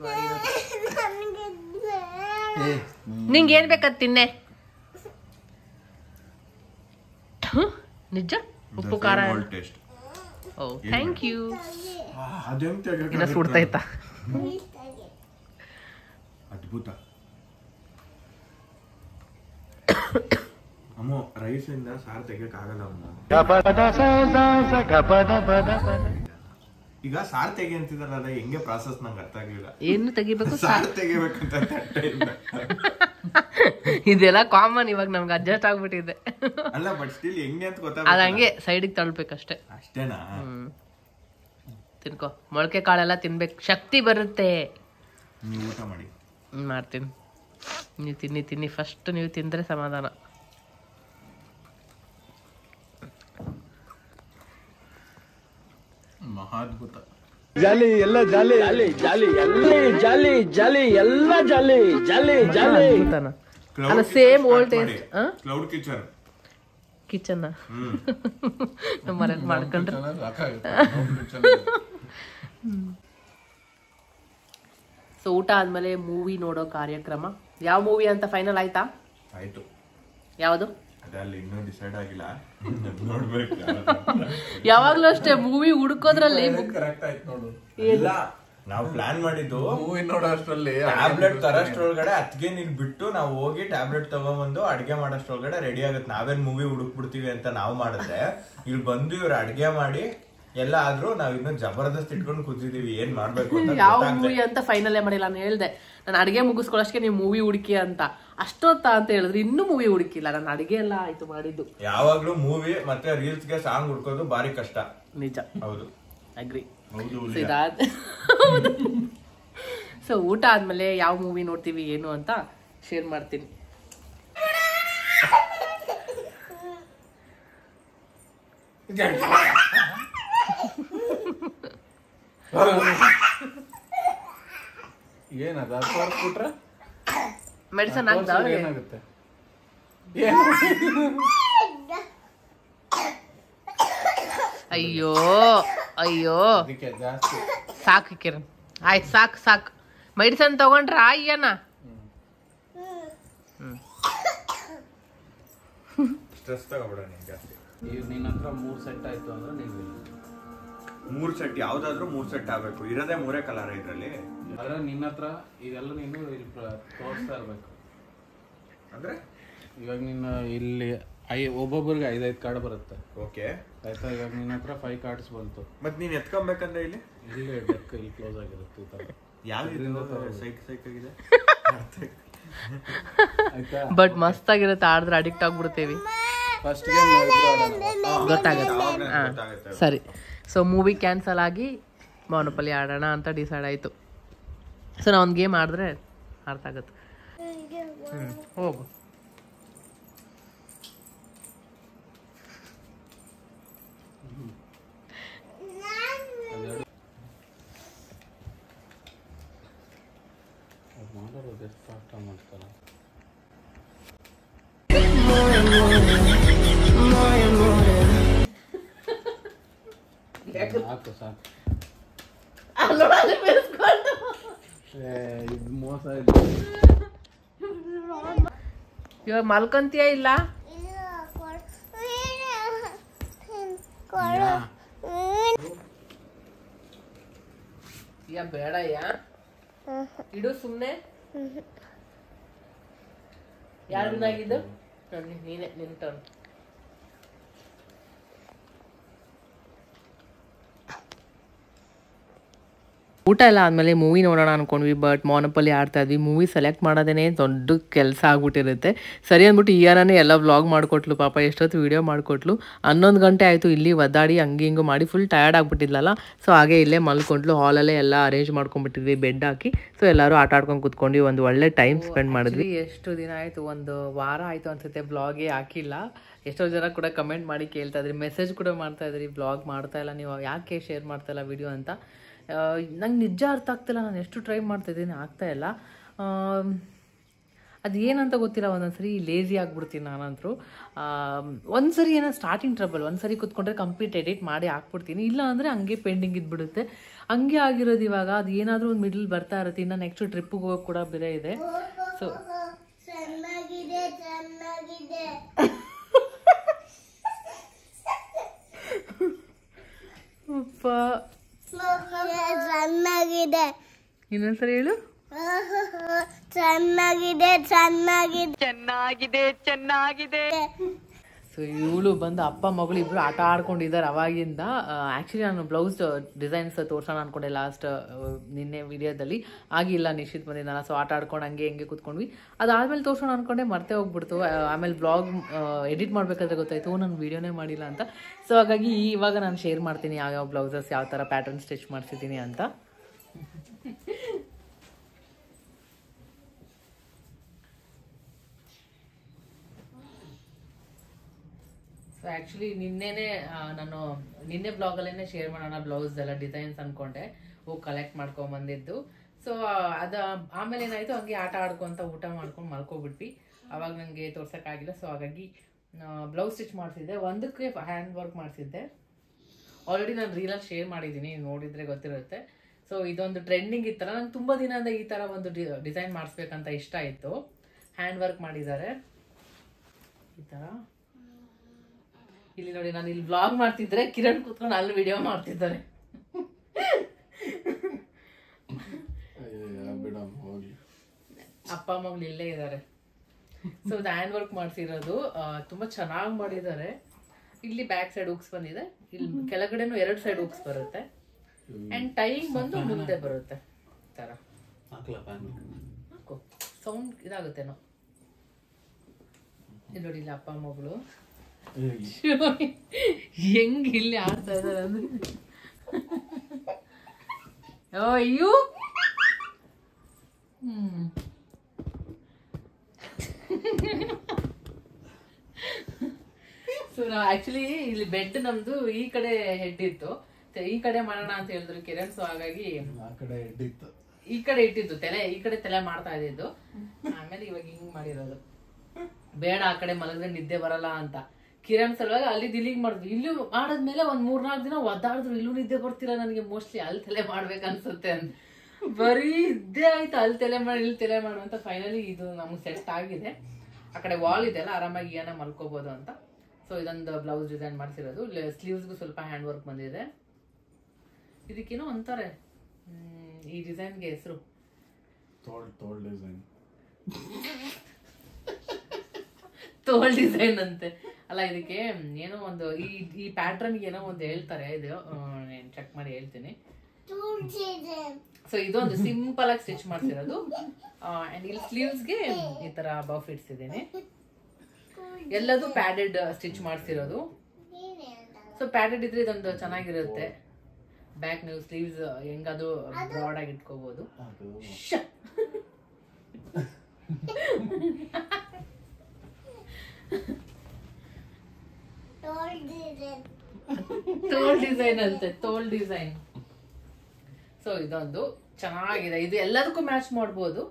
ನಿಂಗೆ ಏನ್ ಬೇಕದ್ ತಿನ್ನೆ. ನಿಜ ಉಪ್ಪು ಖಾರ. ಟೇಸ್ಟ್. Oh thank you. ಅದೆಂತ ಇನ್ನ ಸುಡ್ತೈತಾ? ಅದ್ಭುತ. ಅಮ್ಮ ರೈಸ್ ಇಂದ ಸಾರು ತೆಗಿಯಕ್ ಆಗಲ್ಲ ಅಮ್ಮ. ಈಗ ಸಾರು ತೆಗಿ ಅಂತಿದಾರಲ್ಲ, ಹೆಂಗೆ ಪ್ರಾಸೆಸ್ ನಂಗೆ ಅರ್ಥ ಆಗ್ಲಿಲ್ಲ. ಏನು ತೆಗಿಬೇಕು? ಸಾರು ತೆಗಿಬೇಕಂತ ತಟ್ಟೆಯಿಂದ. ಇದೆಲ್ಲ ಕಾಮನ್ ಇವಾಗ ನಮ್ಗೆ ಅಡ್ಜಸ್ಟ್ ಆಗ್ಬಿಟ್ಟಿದೆ. ಅಲ್ಲ ಬಟ್ ಸ್ಟಿಲ್ ಹೆಂಗೆ ಅಂತ ಅದ ಗೊತ್ತಾಗ ಹಂಗೆ ಸೈಡಿಗೆ ತಳ್ಬೇಕಷ್ಟೇ. ಅಷ್ಟೇನಾ? ತಿನ್ಕೋ. ಮೊಳಕೆ ಕಾಳೆಲ್ಲ ತಿನ್ಬೇಕು, ಶಕ್ತಿ ಬರುತ್ತೆ. ನೀವು ಊಟ ಮಾಡಿ. ಮಾಡ್ತೀನಿ. ನೀವು ತಿನ್ನಿ ಫಸ್ಟ್. ನೀವು ತಿಂದ್ರೆ ಸಮಾಧಾನ. ಮಹಾದ್ಭುತ. ಜಾಲಿ ಎಲ್ಲ ಜಾಲಿ ಜಾಲಿ ಜಾಲಿ ಎಲ್ಲ ಜಾಲಿ ಜಾಲಿ ಎಲ್ಲ ಜಾಲಿ ಜಾಲಿ ಜಾಲಿ. ಅಲ್ಲ same old taste. Cloud kitchen kitchen ಮನೇಲಿ ಮಾಡ್ಕೊಂಡ್ರೆ. ಸೊ ಊಟ ಆದ್ಮೇಲೆ ಮೂವಿ ನೋಡೋ ಕಾರ್ಯಕ್ರಮ. ಯಾವ ಮೂವಿ ಅಂತ ಫೈನಲ್ ಆಯ್ತಾ? ಆಯ್ತು. ಯಾವುದು? ಅದಲ್ಲಿ ಇನ್ನೂ ಡಿಸೈಡ್ ಆಗಿಲ್ಲ, ನೋಡ್ಬೇಕು. ಯಾವಾಗ್ಲೂ ಅಷ್ಟೇ ಮೂವಿ ಹುಡುಕೋದ್ರಲ್ಲಿ ಕರೆಕ್ಟ್ ಆಯ್ತು ನೋಡು. ಇಲ್ಲ, ನಾವು ಪ್ಲಾನ್ ಮಾಡಿದ್ದು ಮೂವಿ ನೋಡೋ ಅಷ್ಟ್ರಲ್ಲಿ ಟ್ಯಾಬ್ಲೆಟ್ ತರಷ್ಟ್ರೊಳಗಡೆ ಅತ್ಗೆ ನೀನ್ ಬಿಟ್ಟು ನಾವು ಹೋಗಿ ಟ್ಯಾಬ್ಲೆಟ್ ತಗೊಂಡ್ಬಂದು ಅಡ್ಗೆ ಮಾಡೋಷ್ಟ್ರೊಳಗಡೆ ರೆಡಿ ಆಗುತ್ತೆ. ನಾವೇನ್ ಮೂವಿ ಹುಡುಕ್ಬಿಡ್ತೀವಿ ಅಂತ ನಾವು ಮಾಡಿದ್ರೆ ಇಲ್ಲಿ ಬಂದು ಇವ್ರು ಅಡ್ಗೆ ಮಾಡಿ ಎಲ್ಲ ಆದ್ರೂ ನಾವ್ ಇನ್ನು ಜಬರ್ದಸ್ತ್ ಇಟ್ಕೊಂಡು ಕೂತಿದೀವಿ ಏನ್ ಮಾಡ್ಬೇಕು ಅಂತ. ಯಾವ ಮೂವಿ ಅಂತ ಫೈನಲ್ಲೇ ಮಾಡಿಲ್ಲ. ನಾನು ಹೇಳ್ದೆ ನಾನು ಅಡಿಗೆ ಮುಗಿಸ್ಕೊಳ್ಳೋಷ್ಟಕ್ಕೆ ನೀವು ಮೂವಿ ಹುಡುಕಿ ಅಂತ. ಅಷ್ಟೊತ್ತ ಅಂತ ಹೇಳಿದ್ರೆ ಇನ್ನೂ ಮೂವಿ ಹುಡುಕಿಲ್ಲ. ನಾನು ಅಡಿಗೆ ಎಲ್ಲ ಆಯ್ತು ಮಾಡಿದ್ದು. ಯಾವಾಗ್ಲೂ ಮೂವಿ ಮತ್ತೆ ರೀಲ್ಸ್ ಗೆ ಸಾಂಗ್ ಹುಡ್ಕೋದು ಬಾರಿ ಕಷ್ಟ. ನಿಜ. ಹೌದು, ಅಗ್ರಿ. ಹೌದು. ಸೊ ಊಟ ಆದ್ಮೇಲೆ ಯಾವ ಮೂವಿ ನೋಡ್ತೀವಿ ಏನು ಅಂತ ಶೇರ್ ಮಾಡ್ತೀನಿ. ಏನದ ತೋರ್ಸ್ಬಿಟ್ರ ಮೆಡಿಸನ್ ಏನಾಗುತ್ತೆ? ಅಯ್ಯೋ ಅಯ್ಯೋ ಅದಕ್ಕೆ ಜಾಸ್ತಿ ಸಾಕು ಕಿರಣ್. ಆಯ್ತು ಸಾಕು. ಮೆಡಿಸನ್ ತಗೊಂಡ್ರ ಅಯ್ಯನ. ಸ್ಟ್ರೆಸ್ ತಗೋಬೇಡ ನೀನ್ ಜಾಸ್ತಿ. ಈಗ ನಿನ್ನ ಹತ್ರ 3 ಸೆಟ್ ಆಯ್ತು ಅಂದ್ರೆ ನೀವು 3 ಸೆಟ್ ಯಾವ್ದಾದ್ರು 3 ಸೆಟ್ ಆಗ್ಬೇಕು. ಇರೋದೇ 3 ಕಲರ್ ಇದ್ರಲ್ಲಿ. ಆದ್ರೆ ನಿನ್ನ ಹತ್ರ ಇದೆಲ್ಲ ನೀನು ಇಲ್ಲಿ ತೋರಿಸ್ತಾ ಇರ್ಬೇಕು. ಅಂದ್ರೆ ಇವಾಗ ನಿನ್ನ ಇಲ್ಲಿ ಒಬ್ಬೊಬ್ಬರಿಗೆ 5 ಕಾರ್ಡ್ ಬರುತ್ತೆ. ಓಕೆ ಆಯ್ತಾ? ಇವಾಗ ನಿನ್ನ ಹತ್ರ 5 ಕಾರ್ಡ್ಸ್ ಬಂತು. ಮತ್ ನೀನ್ ಎತ್ಕೊಬೇಕಂದ್ರೆ ಇಲ್ಲಿ ಡೆಕ್ ಇಲ್ಲಿ ಕ್ಲೋಸ್ ಆಗಿರುತ್ತೆ ಈ ತರ. ಸೈಕ್ ಆಗಿದೆ. ಆಯ್ತಾ? ಬಟ್ ಮಸ್ತ್ ಆಗಿರುತ್ತೆ. ಆಡಿದ್ರೆ ಅಡಿಕ್ಟ್ ಆಗ್ಬಿಡ್ತೇವಿ. ಫಸ್ಟ್ ಗೇಮ್ ಗೊತ್ತಾಗುತ್ತೆ. ಸರಿ. ಸೊ ಮೂವಿ ಕ್ಯಾನ್ಸಲ್ ಆಗಿ ಮೊನೊಪಲಿ ಆಡೋಣ ಅಂತ ಡಿಸೈಡ್ ಆಯಿತು. ಸೊ ನಾವು ಒಂದು ಗೇಮ್ ಆಡಿದ್ರೆ ಅರ್ಥ ಆಗುತ್ತೆ. ಹೋಗು. ಇವಾಗ ಮಲ್ಕೊಂತೀಯ ಇಲ್ಲ? ಯಾ ಬೇಡ ಯಾ ಇಡು ಸುಮ್ನೆ. ಯಾರು ಆಗಿದ್ದು? ನೀನೆ, ನಿನ್ ಟರ್ನ್. ಊಟ ಎಲ್ಲ ಆದಮೇಲೆ ಮೂವಿ ನೋಡೋಣ ಅಂದ್ಕೊಂಡ್ವಿ. ಬಟ್ ಮಾನೋಪಲಿ ಆಡ್ತಾ ಇದ್ವಿ. ಮೂವಿ ಸೆಲೆಕ್ಟ್ ಮಾಡೋದೇ ದೊಡ್ಡ ಕೆಲಸ ಆಗ್ಬಿಟ್ಟಿರುತ್ತೆ. ಸರಿ ಅಂದ್ಬಿಟ್ಟು ಇಯಾನೇ ಎಲ್ಲ ವ್ಲಾಗ್ ಮಾಡಿಕೊಟ್ಲು. ಪಾಪ ಎಷ್ಟೊತ್ತು ವೀಡಿಯೋ ಮಾಡಿಕೊಟ್ಲು. 11 ಗಂಟೆ ಆಯಿತು ಇಲ್ಲಿ ಒದ್ದಾಡಿ ಹಂಗೆ ಹಿಂಗೆ ಮಾಡಿ ಫುಲ್ ಟಯರ್ಡ್ ಆಗಿಬಿಟ್ಟಿದ್ಲಲ್ಲ. ಸೊ ಹಾಗೆ ಇಲ್ಲೇ ಮಲ್ಕೊಂಡ್ಲು. ಹಾಲಲ್ಲೇ ಎಲ್ಲ ಅರೇಂಜ್ ಮಾಡ್ಕೊಂಡ್ಬಿಟ್ಟಿದ್ವಿ, ಬೆಡ್ ಹಾಕಿ. ಸೊ ಎಲ್ಲರೂ ಆಟ ಆಡ್ಕೊಂಡು ಕೂತ್ಕೊಂಡು ಒಂದು ಒಳ್ಳೆ ಟೈಮ್ ಸ್ಪೆಂಡ್ ಮಾಡಿದ್ವಿ. ಎಷ್ಟು ದಿನ ಆಯಿತು, ಒಂದು ವಾರ ಆಯಿತು ಅನ್ಸುತ್ತೆ ವ್ಲಾಗೇ ಹಾಕಿಲ್ಲ. ಎಷ್ಟೋ ಜನ ಕೂಡ ಕಮೆಂಟ್ ಮಾಡಿ ಕೇಳ್ತಾ ಇದ್ರಿ, ಮೆಸೇಜ್ ಕೂಡ ಮಾಡ್ತಾ ಇದ್ರಿ, ವ್ಲಾಗ್ ಮಾಡ್ತಾ ಇಲ್ಲ ನೀವು, ಯಾಕೆ ಶೇರ್ ಮಾಡ್ತಾ ಇಲ್ಲ ವಿಡಿಯೋ ಅಂತ. ನಂಗೆ ನಿಜ ಅರ್ಥ ಆಗ್ತಿಲ್ಲ. ನಾನು ಎಷ್ಟು ಟ್ರೈ ಮಾಡ್ತಾಯಿದ್ದೀನಿ, ಆಗ್ತಾಯಿಲ್ಲ. ಅದು ಏನಂತ ಗೊತ್ತಿಲ್ಲ. ಒಂದೊಂದ್ಸರಿ ಲೇಸಿ ಆಗಿಬಿಡ್ತೀನಿ ನಾನಂತರೂ. ಒಂದ್ಸರಿ ಏನೋ ಸ್ಟಾರ್ಟಿಂಗ್ ಟ್ರಬಲ್, ಒಂದ್ಸರಿ ಕೂತ್ಕೊಂಡ್ರೆ ಕಂಪ್ಲೀಟ್ ಎಡಿಟ್ ಮಾಡಿ ಹಾಕ್ಬಿಡ್ತೀನಿ. ಇಲ್ಲ ಅಂದರೆ ಹಂಗೆ ಪೆಂಡಿಂಗ್ ಇದ್ಬಿಡುತ್ತೆ. ಹಂಗೆ ಆಗಿರೋದು ಇವಾಗ. ಅದು ಏನಾದರೂ ಒಂದು ಮಿಡಲ್ ಬರ್ತಾ ಇರುತ್ತೆ. ಇನ್ನು ನೆಕ್ಸ್ಟ್ ಟ್ರಿಪ್ಪಿಗೆ ಹೋಗೋಕೆ ಕೂಡ ಬೇರೆ ಇದೆ. ಸೊ ಅಪ್ಪ ಚೆನ್ನಾಗಿದೆ. ಇನ್ನೊಂದ್ಸರಿ ಹೇಳು. ಚೆನ್ನಾಗಿದೆ ಚೆನ್ನಾಗಿದೆ ಚೆನ್ನಾಗಿದೆ ಚೆನ್ನಾಗಿದೆ. ಸೊ ಇವಳು ಬಂದು ಅಪ್ಪ ಮಗಳು ಇಬ್ರು ಆಟ ಆಡ್ಕೊಂಡಿದ್ದಾರೆ ಅವಾಗಿಂದ. ಆ್ಯಕ್ಚುಲಿ ನಾನು ಬ್ಲೌಸ್ ಡಿಸೈನ್ಸ್ ತೋರ್ಸೋಣ ಅಂದ್ಕೊಂಡೆ ಲಾಸ್ಟ್ ನಿನ್ನೆ ವಿಡಿಯೋದಲ್ಲಿ. ಆಗಿಲ್ಲ, ನಿಶ್ಚಿತ್ ಬಂದಿದ್ದಾನ. ಸೊ ಆಟ ಆಡ್ಕೊಂಡು ಹಂಗೆ ಹೆಂಗೆ ಕೂತ್ಕೊಂಡ್ವಿ. ಅದಾದಮೇಲೆ ತೋರ್ಸೋಣ ಅಂದ್ಕೊಂಡೆ ಮರ್ತೇ ಹೋಗ್ಬಿಡ್ತು. ಆಮೇಲೆ ಬ್ಲಾಗ್ ಎಡಿಟ್ ಮಾಡಬೇಕಾದ್ರೆ ಗೊತ್ತಾಯಿತು ನಾನು ವೀಡಿಯೋನೇ ಮಾಡಿಲ್ಲ ಅಂತ. ಸೊ ಹಾಗಾಗಿ ಇವಾಗ ನಾನು ಶೇರ್ ಮಾಡ್ತೀನಿ ಯಾವ್ಯಾವ ಬ್ಲೌಸಸ್ ಯಾವ ಥರ ಪ್ಯಾಟರ್ನ್ ಸ್ಟಿಚ್ ಮಾಡಿಸಿದ್ದೀನಿ ಅಂತ. ಸೊ ಆ್ಯಕ್ಚುಲಿ ನಾನು ನಿನ್ನೆ ಬ್ಲಾಗಲ್ಲೇ ಶೇರ್ ಮಾಡೋಣ ಬ್ಲೌಸ್ ಎಲ್ಲ ಡಿಸೈನ್ಸ್ ಅಂದ್ಕೊಂಡೆ. ಹೋಗಿ ಕಲೆಕ್ಟ್ ಮಾಡ್ಕೊಂಬಂದಿದ್ದು. ಸೊ ಆಮೇಲೆ ಏನಾಯಿತು, ಹಂಗೆ ಆಟ ಆಡ್ಕೊಂತ ಊಟ ಮಾಡ್ಕೊಂಡು ಮಲ್ಕೊಬಿಟ್ವಿ. ಅವಾಗ ನನಗೆ ತೋರ್ಸೋಕ್ಕಾಗಿಲ್ಲ. ಸೊ ಹಾಗಾಗಿ ಬ್ಲೌಸ್ ಸ್ಟಿಚ್ ಮಾಡಿಸಿದ್ದೆ. ಒಂದಕ್ಕೆ ಹ್ಯಾಂಡ್ ವರ್ಕ್ ಮಾಡಿಸಿದ್ದೆ. ಆಲ್ರೆಡಿ ನಾನು ರೀಲಲ್ಲಿ ಶೇರ್ ಮಾಡಿದ್ದೀನಿ, ನೋಡಿದರೆ ಗೊತ್ತಿರುತ್ತೆ. ಸೊ ಇದೊಂದು ಟ್ರೆಂಡಿಂಗ್ ಇತ್ತಲ್ಲ, ನಂಗೆ ತುಂಬ ದಿನದಿಂದ ಈ ಥರ ಒಂದು ಡಿಸೈನ್ ಮಾಡಿಸ್ಬೇಕಂತ ಇಷ್ಟ ಇತ್ತು. ಹ್ಯಾಂಡ್ ವರ್ಕ್ ಮಾಡಿದ್ದಾರೆ ಈ ಥರ. ಇಲ್ಲಿ ನೋಡಿ, ನಾನು ಇಲ್ಲಿ ವ್ಲಾಗ್ ಮಾಡ್ತಿದ್ರೆ ಕಿರಣ್ ಕೂತ್ಕೊಂಡು ಅಲ್ಲಿ ವಿಡಿಯೋ ಮಾಡ್ತಿದ್ದಾರೆ. ಅಪ್ಪ ಮಗಳು ಇಲ್ಲೇ ಇದ್ದಾರೆ. ಸೊ ಇದು ಹ್ಯಾಂಡ್ ವರ್ಕ್ ಮಾಡಿಸಿರೋದು. ತುಂಬ ಚೆನ್ನಾಗಿ ಮಾಡಿದ್ದಾರೆ. ಇಲ್ಲಿ ಬ್ಯಾಕ್ ಸೈಡ್ ಹುಕ್ಸ್ ಬಂದಿದೆ. ಇಲ್ಲಿ ಕೆಳಗಡೆನೂ 2 ಸೈಡ್ ಹುಕ್ಸ್ ಬರುತ್ತೆ. ಆ್ಯಂಡ್ ಟೈಯಿಂಗ್ ಬಂದು ಮುಂದೆ ಬರುತ್ತೆ ಈ ಥರ. ಹಾಕು, ಸೌಂಡ್ ಇದಾಗುತ್ತೇನೋ. ಇಲ್ಲಿ ನೋಡಿ, ಇಲ್ಲಿ ಅಪ್ಪ ಮಗಳು ಹೆಂಗ್ ಇಲ್ಲಿ ಆಡ್ತಾ ಇದಾರೆ ಅಂದ್ರೆ. ಅಯ್ಯೋ ಸೊ ನಾವು ಆಕ್ಚುಲಿ ಇಲ್ಲಿ ಬೆಡ್ ನಮ್ದು ಈ ಕಡೆ ಹೆಡ್ ಇತ್ತು. ಈ ಕಡೆ ಮಾಡೋಣ ಅಂತ ಹೇಳಿದ್ರು ಕಿರಣ್. ಸೊ ಹಾಗಾಗಿ ಈ ಕಡೆ ಇಟ್ಟಿದ್ದು ತಲೆ, ಈ ಕಡೆ ತಲೆ ಮಾಡ್ತಾ ಇದ್ದಿದ್ದು. ಆಮೇಲೆ ಇವಾಗ ಹಿಂಗ್ ಮಾಡಿರೋದು. ಬೇಡ ಆ ಕಡೆ ಮಲಗಿದ್ರೆ ನಿದ್ದೆ ಬರಲ್ಲ ಅಂತ ಕಿರಣ್ ಸಲುವಾಗಿ ಅಲ್ಲಿ ದಿಲ್ಲಿಗೆ ಮಾಡಿದ್ವಿ. ಇಲ್ಲೂ ಮಾಡಾದ್ಮೇಲೆ ಒಂದ್ 3-4 ದಿನ ಒದ್ದಾಡಿದ್ರು. ಇಲ್ಲೂ ನಿದ್ದೆ ಬರ್ತಿಲ್ಲ ನನಗೆ, ಮೋಸ್ಟ್ಲಿ ಅಲ್ಲಿ ತಲೆ ಮಾಡ್ಬೇಕನ್ಸುತ್ತೆ ಅಂತ. ಬರೀ ಇದ್ದೇ ಆಯ್ತು, ಅಲ್ಲಿ ತಲೆ ಮಾಡಿ ಇಲ್ಲಿ ತಲೆ ಮಾಡು ಅಂತ. ಫೈನಲಿ ಇದು ನಮ್ಗೆ ಸೆಟ್ ಆಗಿದೆ. ಆ ಕಡೆ ವಾಲ್ ಇದೆಲ್ಲ, ಆರಾಮಾಗಿ ಏನೋ ಮಲ್ಕೋಬಹುದು ಅಂತ. ಸೊ ಇದೊಂದು ಬ್ಲೌಸ್ ಡಿಸೈನ್ ಮಾಡಿಸಿರೋದು. ಸ್ಲೀವ್ಸ್ಗೂ ಸ್ವಲ್ಪ ಹ್ಯಾಂಡ್ ವರ್ಕ್ ಬಂದಿದೆ. ಇದಕ್ಕೇನೋ ಅಂತಾರೆ ಈ ಡಿಸೈನ್ಗೆ ಹೆಸರು, ತೋಲ್ ಡಿಸೈನ್ ಅಂತೆ ಅಲ್ಲ. ಇದಕ್ಕೆ ಏನೋ ಒಂದು ಈ ಪ್ಯಾಟ್ರನ್ಗೆ ಏನೋ ಒಂದು ಹೇಳ್ತಾರೆ. ಇದು ಚೆಕ್ ಮಾಡಿ ಹೇಳ್ತೀನಿ. ಸೊ ಇದೊಂದು ಸಿಂಪಲ್ ಆಗಿ ಸ್ಟಿಚ್ ಮಾಡ್ತಿರೋದು. ಅಂಡ್ ಇಲ್ಲಿ ಸ್ಲೀವ್ಸ್ಗೆ ಈ ತರ ಬಫ್ ಇಡ್ಸಿದ್ದೀನಿ. ಎಲ್ಲದೂ ಪ್ಯಾಡೆಡ್ ಸ್ಟಿಚ್ ಮಾಡ್ತಿರೋದು. ಸೊ ಪ್ಯಾಡೆಡ್ ಇದ್ರೆ ಇದೊಂದು ಚೆನ್ನಾಗಿರುತ್ತೆ. ಬ್ಯಾಕ್ ನೀವು ಸ್ಲೀವ್ಸ್ ಹೆಂಗಾದ್ರೂ ಬ್ರಾಡ್ ಆಗಿ ಇಟ್ಕೋಬಹುದು. ತೋಲ್ ಡಿಸೈನ್ ಅಂತೆ, ತೋಲ್ ಡಿಸೈನ್. ಸೊ ಇದೊಂದು ಚೆನ್ನಾಗಿದೆ, ಇದು ಎಲ್ಲದಕ್ಕೂ ಮ್ಯಾಚ್ ಮಾಡ್ಬೋದು.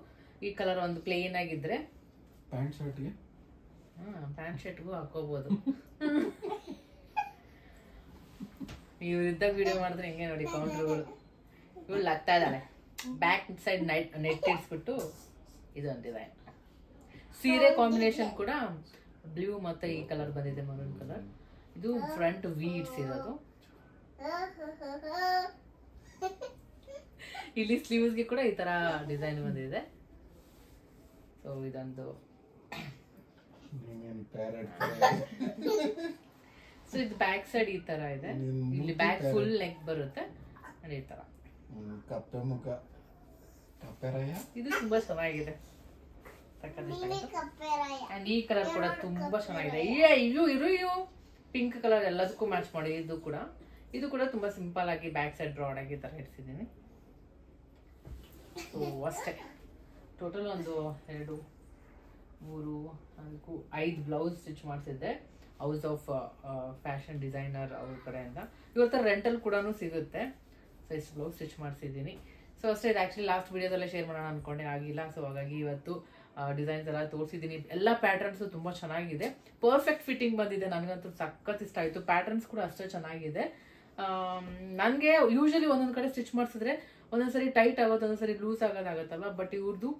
ಈ ಕಲರ್ ಒಂದು ಪ್ಲೇನ್ ಆಗಿದ್ರೆ ಪ್ಯಾಂಟ್ ಶರ್ಟ್ಗೆ ಪ್ಯಾಂಟ್ ಶರ್ಟ್ಗೂ ಹಾಕೋಬಹುದು. ಇವ್ರು ಇದ್ದಾಗ ವಿಡಿಯೋ ಮಾಡಿದ್ರೆ ಹಿಂಗೆ ನೋಡಿ ಕೌಂಟ್ರುಗಳು. ಇವಳು ಆಗ್ತಾ ಇದ್ದಾಳೆ, ಬ್ಯಾಕ್ ಸೈಡ್ ನೆಟ್ ಇಡ್ಸ್ಬಿಟ್ಟು ಇದೊಂದು ಡಿಸೈನ್. ಸೀರೆ ಕಾಂಬಿನೇಷನ್ ಕೂಡ ಬ್ಲೂ ಮತ್ತೆ ಈ ಕಲರ್ ಬಂದಿದೆ, ಮರೂನ್ ಕಲರ್. ಇದು ಫ್ರಂಟ್ ವಿ ಇಡ್ಸಿರೋದು. ಇಲ್ಲಿ ಸ್ಲೀವ್ಸ್ಗೆ ಕೂಡ ಈ ತರ ಡಿಸೈನ್ ಬಂದಿದೆ. ಸೊ ಇದೊಂದು ಸೊ ಇದು ಬ್ಯಾಕ್ ಸೈಡ್ ಈ ತರ ಇದೆ. ಇಲ್ಲಿ ಬ್ಯಾಕ್ ಫುಲ್ ನೆಕ್ ಬರುತ್ತೆ ಅಂಡ್ ಈ ತರ ಕಪ್ಪೆ ಮುಖ ಕಪ್ಪೆರಾಯ. ಇದು ತುಂಬಾ ಚೆನ್ನಾಗಿದೆ, ಅಂಡ್ ಈ ಕಲರ್ ಕೂಡ ತುಂಬಾ ಚೆನ್ನಾಗಿದೆ. ಇವು ಪಿಂಕ್ ಕಲರ್ ಎಲ್ಲದಕ್ಕೂ ಮ್ಯಾಚ್ ಮಾಡಿ. ಇದು ಕೂಡ ತುಂಬಾ ಸಿಂಪಲ್ ಆಗಿ ಬ್ಯಾಕ್ ಸೈಡ್ ಬ್ರಾಡ್ ಆಗಿ ತರ ಇಡ್ಸಿದ್ದೀನಿ. ಸೊ ಅಷ್ಟೇ. ಟೋಟಲ್ ಒಂದು 2, 3, 4, 5 ಬ್ಲೌಸ್ ಸ್ಟಿಚ್ ಮಾಡಿಸಿದ್ದೆ ಹೌಸ್ ಆಫ್ ಫ್ಯಾಷನ್ ಡಿಸೈನರ್ ಅವ್ರ ಕಡೆಯಿಂದ. ಇವತ್ತು ರೆಂಟಲ್ ಕೂಡ ಸಿಗುತ್ತೆ. ಸೊ ಇಷ್ಟು ಬ್ಲೌಸ್ ಸ್ಟಿಚ್ ಮಾಡಿಸಿದ್ದೀನಿ. ಸೊ ಅಷ್ಟೇ. ಇದು ಆ್ಯಕ್ಚುಲಿ ಲಾಸ್ಟ್ ವಿಡಿಯೋದಲ್ಲೇ ಶೇರ್ ಮಾಡೋಣ ಅನ್ಕೊಂಡೆ, ಆಗಿಲ್ಲ. ಸೊ ಹಾಗಾಗಿ ಇವತ್ತು ಡಿಸೈನ್ಸ್ ಎಲ್ಲ ತೋರಿಸಿದ್ದೀನಿ. ಎಲ್ಲ ಪ್ಯಾಟರ್ನ್ಸು ತುಂಬ ಚೆನ್ನಾಗಿದೆ, ಪರ್ಫೆಕ್ಟ್ ಫಿಟ್ಟಿಂಗ್ ಬಂದಿದೆ. ನನಗಂತೂ ಸಖತ್ ಇಷ್ಟ ಆಯಿತು. ಪ್ಯಾಟರ್ನ್ಸ್ ಕೂಡ ಅಷ್ಟೇ ಚೆನ್ನಾಗಿದೆ. ನನಗೆ ಯೂಶಲಿ ಒಂದೊಂದು ಕಡೆ ಸ್ಟಿಚ್ ಮಾಡಿಸಿದ್ರೆ ಒಂದೊಂದ್ಸರಿ ಟೈಟ್ ಆಗೋದು, ಒಂದೊಂದ್ಸರಿ ಲೂಸ್ ಆಗೋದಾಗತ್ತಲ್ವ. ಬಟ್ ಇವ್ರದ್ದು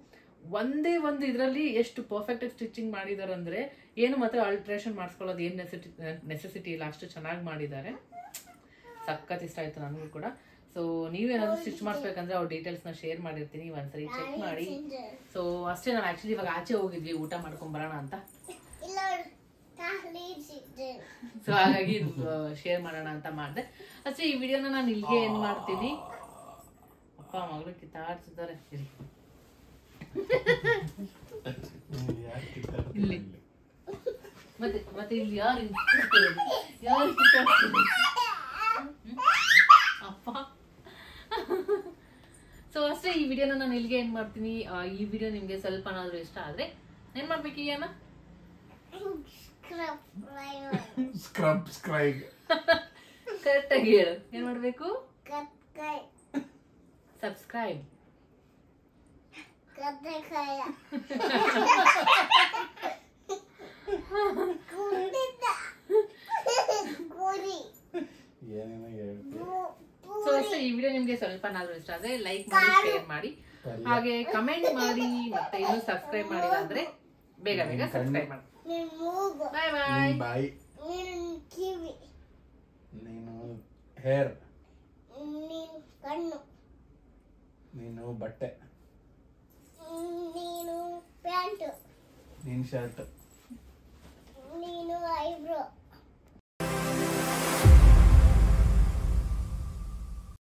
ಒಂದೇ ಒಂದು ಇದರಲ್ಲಿ ಎಷ್ಟು ಪರ್ಫೆಕ್ಟ್ ಆಗಿ ಸ್ಟಿಚಿಂಗ್ ಮಾಡಿದ್ದಾರೆ ಅಂದರೆ ಏನು ಮಾತ್ರ ಆಲ್ಟ್ರೇಷನ್ ಮಾಡಿಸ್ಕೊಳ್ಳೋದು ಏನು ನೆಸೆಸಿಟಿ ಇಲ್ಲ, ಅಷ್ಟು ಚೆನ್ನಾಗಿ ಮಾಡಿದ್ದಾರೆ. ಸಖತ್ ಇಷ್ಟ ಆಯಿತು ನನಗೂ ಕೂಡ. ಸೊ ನೀವೇನಾದ್ರು ಸ್ಟಿಚ್ ಮಾಡಿಸ್ಬೇಕಂದ್ರೆ ಅವ್ರ ಡೀಟೇಲ್ಸ್ನ ಶೇರ್ ಮಾಡಿರ್ತೀನಿ, ಒಂದ್ಸರಿ ಚೆಕ್ ಮಾಡಿ. ಸೊ ಅಷ್ಟೇ. ನಾವು ಆ್ಯಕ್ಚುಲಿ ಇವಾಗ ಆಚೆ ಹೋಗಿದ್ವಿ ಊಟ ಮಾಡ್ಕೊಂಡ್ ಬರೋಣ ಅಂತ. ಸೊ ಹಾಗಾಗಿ ಶೇರ್ ಮಾಡೋಣ ಅಂತ ಮಾಡಿದೆ ಅಷ್ಟೇ. ಈ ವಿಡಿಯೋನ ನಾನು ಇಲ್ಲಿಗೆ ಏನ್ ಮಾಡ್ತೀನಿ. ಅಪ್ಪ ಮಗಳು ಕಿತ್ತಾಡ್ತಿದ್ದಾರೆ ಇಲ್ಲಿ. ಮತ್ತೆ ಇಲ್ಲಿ ಯಾರು ಅಪ್ಪ. ಸೊ ಅಷ್ಟೇ. ಈ ವಿಡಿಯೋನ ನಾನು ಇಲ್ಲಿಗೆ ಏನ್ ಮಾಡ್ತೀನಿ. ಈ ವಿಡಿಯೋ ನಿಮ್ಗೆ ಸ್ವಲ್ಪನಾದ್ರೂ ಇಷ್ಟ ಆದ್ರೆ ಏನ್ ಮಾಡ್ಬೇಕು ಈಗ? ಕರೆಕ್ಟ್ ಆಗಿ ಹೇಳು. ಏನ್ ಮಾಡ್ಬೇಕು? ಸಬ್ಸ್ಕ್ರೈಬ್. ಸೊ ಅಷ್ಟೇ. ಈ ವಿಡಿಯೋ ನಿಮ್ಗೆ ಸ್ವಲ್ಪನಾದ್ರೂ ಇಷ್ಟ ಆದ್ರೆ ಲೈಕ್ ಮಾಡಿ, ಶೇರ್ ಮಾಡಿ, ಹಾಗೆ ಕಮೆಂಟ್ ಮಾಡಿ. ಮತ್ತೆ ಇನ್ನೂ ಸಬ್ಸ್ಕ್ರೈಬ್ ಮಾಡಿಲ್ಲ ಅಂದ್ರೆ ಬೇಗ ಬೇಗ ಸಬ್ಸ್ಕ್ರೈಬ್ ಮಾಡಿ. ಬಾಯ್ ಬಾಯ್. ಬಾಯ್. ನೀನು ಹೇರ್, ಕಣ್ಣು, ನೀನು ಬಟ್ಟೆ, ನೀನು ಪ್ಯಾಂಟ್, ನೀನು ಶರ್ಟ್.